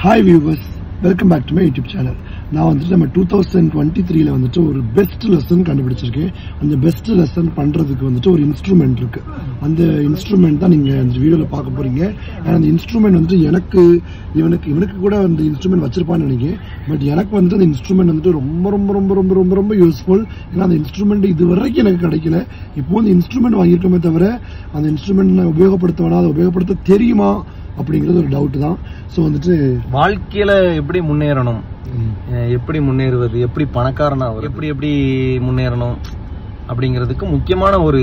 Hi viewers, welcome back to my YouTube channel. நான் வந்துட்டு நம்ம 2023ல வந்துட்டு ஒரு பெஸ்ட் லெசன் கண்டுபிடிச்சிருக்கேன். அந்த பெஸ்ட் லெசன் பண்றதுக்கு வந்துட்டு ஒரு இன்ஸ்ட்ருமெண்ட் இருக்கு. அந்த இன்ஸ்ட்ருமெண்ட் தான் நீங்க இந்த வீடியோல பார்க்க போறீங்க. அந்த இன்ஸ்ட்ருமெண்ட் வந்துட்டு இவனுக்கு கூட அந்த இன்ஸ்ட்ருமெண்ட் வச்சிருப்பான்னு நினைக்கிறேன். பட் எனக்கு வந்துட்டு அந்த இன்ஸ்ட்ருமெண்ட் வந்துட்டு ரொம்ப ரொம்ப ரொம்ப ரொம்ப ரொம்ப ரொம்ப யூஸ்ஃபுல். ஏன்னா அந்த இன்ஸ்ட்ருமெண்ட் இது வரைக்கும் எனக்கு கிடைக்கல. இப்போ அந்த இன்ஸ்ட்ருமெண்ட் வாங்கியிருக்கோமே தவிர அந்த இன்ஸ்ட்ருமெண்ட் உபயோகப்படுத்துவேனா, அதை உபயோகப்படுத்த தெரியுமா அப்படிங்கிறது ஒரு டவுட் தான். ஸோ வந்துட்டு வாழ்க்கையில எப்படி முன்னேறணும், எப்படி முன்னேறுவது, எப்படி பணக்காரனா எப்படி முன்னேறணும் அப்படிங்கிறதுக்கு முக்கியமான ஒரு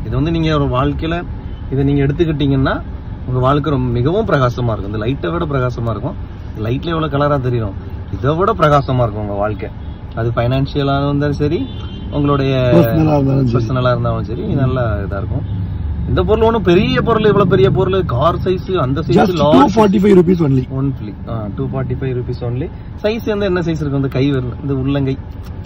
இது வந்து நீங்க ஒரு வாழ்க்கையில இதை நீங்க எடுத்துக்கிட்டீங்கன்னா உங்க வாழ்க்கை ரொம்ப மிகவும் பிரகாசமா இருக்கும். இந்த லைட்டை விட பிரகாசமா இருக்கும். லைட்ல எவ்வளவு கலரா தெரியும், இதை விட பிரகாசமா இருக்கும் உங்க வாழ்க்கை. அது பைனான்சியலா இருந்தாலும் சரி, உங்களுடைய பர்சனலா இருந்தாலும் சரி, நல்லா இதா இருக்கும். இந்த பொருள் ஒன்றும் பெரிய பொருள், இவ்வளவு பெரிய பொருள், கார் சைஸ், அந்த size 245 rupees only. 245 rupees only. Size வந்து என்ன சைஸ் இருக்கு, இந்த கை இந்த உள்ளங்கை.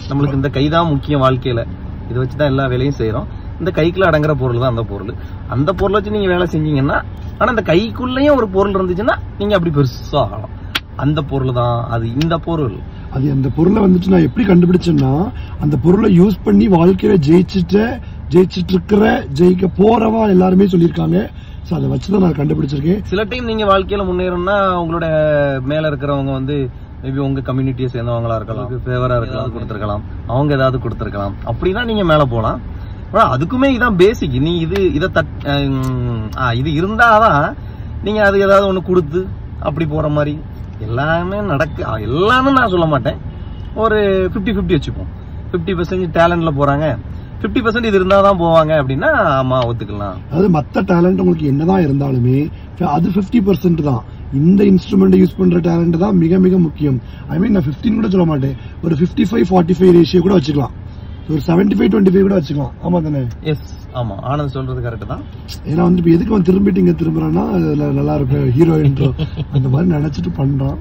நம்மளுக்கு இந்த கை தான் முக்கியம் வாழ்க்கையில. இதை வச்சுதான் எல்லா வேலையும் செய்யறோம். இந்த கைக்குள்ள அடங்குற பொருள் தான் அந்த பொருள். அந்த பொருளை வச்சு நீங்க வேலை செஞ்சீங்கன்னா, ஆனா இந்த கைக்குள்ளேயும் ஒரு பொருள் இருந்துச்சுன்னா நீங்க அப்படி பெருசா ஆகலாம். அந்த பொருள் தான் அது. இந்த பொருள் அது அந்த பொருளை வந்துட்டு நான் எப்படி கண்டுபிடிச்சேன்னா, அந்த பொருளை யூஸ் பண்ணி வாழ்க்கையில ஜெயிச்சிட்டு இருக்கிற, ஜெயிக்க போறவா எல்லாருமே சொல்லியிருக்காங்க. சோ அதை வச்சுதான் நான் கண்டுபிடிச்சிருக்கேன். சில டைம் நீங்க வாழ்க்கையில முன்னேறணும்னா உங்களோட மேல இருக்கிறவங்க வந்து மேபி உங்க கம்யூனிட்டியை சேர்ந்தவங்களா இருக்கலாம், ஃபேவரா இருக்கலாம், கொடுத்திருக்கலாம், அவங்க ஏதாவது கொடுத்திருக்கலாம். அப்படின்னா நீங்க மேல போலாம். அதுக்குமே இதான் பேசிக். நீ இது இருந்தாதான் நீங்க அது ஏதாவது ஒண்ணு கொடுத்து அப்படி போற மாதிரி எல்லாமே எல்லாமே நான் சொல்ல மாட்டேன். ஒரு 50-50 வச்சுப்போம். 50% டேலண்ட்ல போறாங்க, 50% இது இருந்தாதான் போவாங்க அப்படின்னா ஆமா ஒத்துக்கலாம். அதாவது மத்த டேலண்ட் உங்களுக்கு என்னதான் இருந்தாலுமே அது 50% தான். இந்த இன்ஸ்ட்ருமெண்ட் யூஸ் பண்ற டேலண்ட் தான் மிக மிக முக்கியம். ஐ மீன் நான் 15 கூட சொல்ல மாட்டேன். ஒரு 55-45 ரேஷியோ கூட வச்சுக்கலாம். ஒரு 75-25 கூட வச்சுக்கலாம். ஆமா தானே? எஸ், ஆமா. ஆனந்த் சொல்றது கரெக்ட் தான். ஏன்னா வந்து எதுக்கு அவன் திரும்பிட்டு இங்க திரும்புறான்னா நல்லா இருக்கு ஹீரோயின் அந்த மாதிரி நினைச்சிட்டு பண்றான்.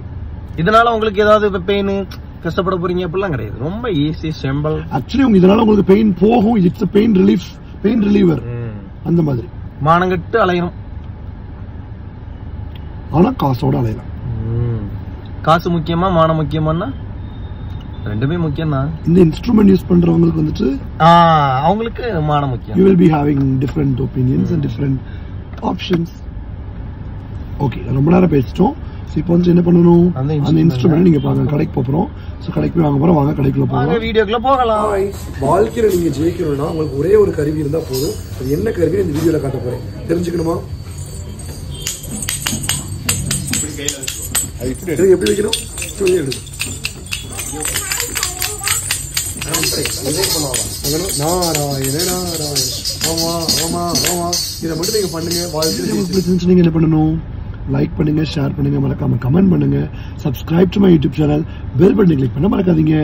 இதனால உங்களுக்கு ஏதாவது பெயின், கஷ்டப்பட போறீங்க அப்படிலாம் கிடையாது. ரொம்ப ஈஸி, சிம்பிள். ஆக்சுவலி இதனால உங்களுக்கு பெயின் போகும். இட்ஸ் பெயின் ரிலீவர் அந்த மாதிரி. மானங்கட்டு அலையணும், ஆனா காசோட அலையலாம். காசு முக்கியமா மானம் முக்கியமானா ரெண்டுமே முக்கியம் தான். இந்த இன்ஸ்ட்ருமெண்ட் யூஸ் பண்றவங்களுக்கு வந்துட்டு அவங்களுக்கு மானம் முக்கியம். You will be having different opinions and different options. Okay, ரொம்ப நேரம் பேசிட்டோம். இப்போ வந்து என்ன பண்ணணும், அந்த இன்ஸ்ட்ருமெண்ட் நீங்க பாருங்க. கடைக்கு போறோம். சோ கடைக்கு போய் வாங்க போறோம். வாங்க கடைக்குள்ள போறோம். வீடியோக்குள்ள போகலாம். வாழ்க்கையில நீங்க ஜெயிக்கணும்னா உங்களுக்கு ஒரே ஒரு கருவி இருந்தா போதும். அது என்ன கருவி இந்த வீடியோல காட்ட போறேன். தெரிஞ்சுக்கணுமா? எப்படி வைக்கணும் சொல்லி எடுங்க. நாராயண நாராயண. ஆமா ஆமா ஆமா, இதை மட்டும் நீங்க பண்ணுங்க. வாழ்க்கையில நீங்க என்ன பண்ணணும், லைக் பண்ணுங்க, ஷேர் பண்ணுங்க, மறக்காம கமெண்ட் பண்ணுங்க, subscribe to my YouTube channel, bell பட்டனை கிளிக் பண்ண மறக்காதீங்க.